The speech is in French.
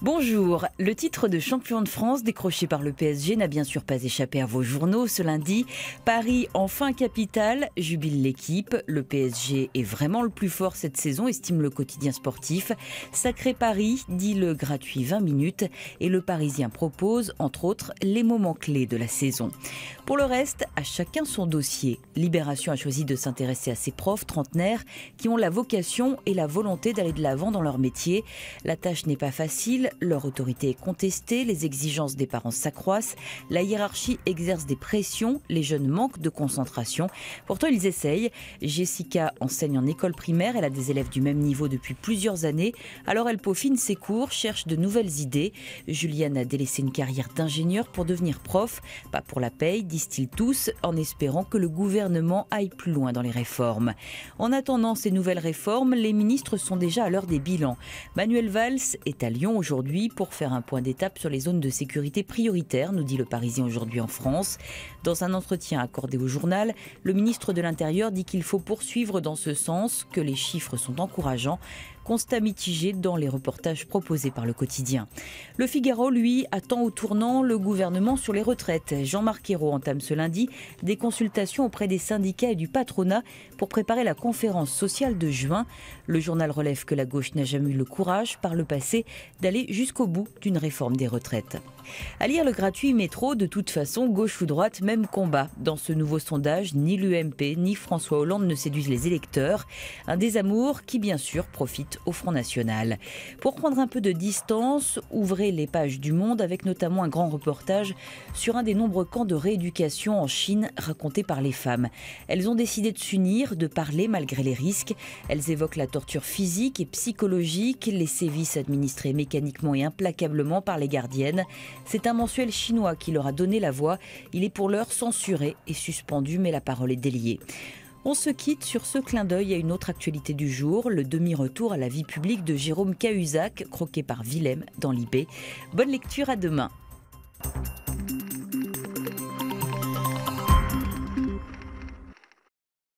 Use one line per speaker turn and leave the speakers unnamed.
Bonjour, le titre de champion de France décroché par le PSG n'a bien sûr pas échappé à vos journaux ce lundi. Paris, enfin capitale, jubile l'équipe. Le PSG est vraiment le plus fort cette saison, estime le quotidien sportif. Sacré Paris, dit le gratuit 20 minutes. Et le Parisien propose, entre autres, les moments clés de la saison. Pour le reste, à chacun son dossier. Libération a choisi de s'intéresser à ces profs trentenaires qui ont la vocation et la volonté d'aller de l'avant dans leur métier. La tâche n'est pas facile. Leur autorité est contestée, les exigences des parents s'accroissent, la hiérarchie exerce des pressions, les jeunes manquent de concentration. Pourtant, ils essayent. Jessica enseigne en école primaire, elle a des élèves du même niveau depuis plusieurs années. Alors elle peaufine ses cours, cherche de nouvelles idées. Juliane a délaissé une carrière d'ingénieur pour devenir prof. Pas pour la paye, disent-ils tous, en espérant que le gouvernement aille plus loin dans les réformes. En attendant ces nouvelles réformes, les ministres sont déjà à l'heure des bilans. Manuel Valls est à Lyon aujourd'hui pour faire un point d'étape sur les zones de sécurité prioritaires, nous dit le Parisien aujourd'hui en France. Dans un entretien accordé au journal, le ministre de l'Intérieur dit qu'il faut poursuivre dans ce sens, que les chiffres sont encourageants. Constat mitigé dans les reportages proposés par le quotidien. Le Figaro, lui, attend au tournant le gouvernement sur les retraites. Jean-Marc Ayrault entame ce lundi des consultations auprès des syndicats et du patronat pour préparer la conférence sociale de juin. Le journal relève que la gauche n'a jamais eu le courage, par le passé, d'aller jusqu'au bout d'une réforme des retraites. À lire le gratuit Métro, de toute façon, gauche ou droite, même combat. Dans ce nouveau sondage, ni l'UMP ni François Hollande ne séduisent les électeurs. Un désamour qui, bien sûr, profite au Front National. Pour prendre un peu de distance, ouvrez les pages du Monde avec notamment un grand reportage sur un des nombreux camps de rééducation en Chine racontés par les femmes. Elles ont décidé de s'unir, de parler malgré les risques. Elles évoquent la torture physique et psychologique, les sévices administrés mécaniquement et implacablement par les gardiennes. C'est un mensuel chinois qui leur a donné la voix. Il est pour l'heure censuré et suspendu, mais la parole est déliée. On se quitte sur ce clin d'œil à une autre actualité du jour, le demi-retour à la vie publique de Jérôme Cahuzac, croqué par Willem dans l'IB. Bonne lecture, à demain.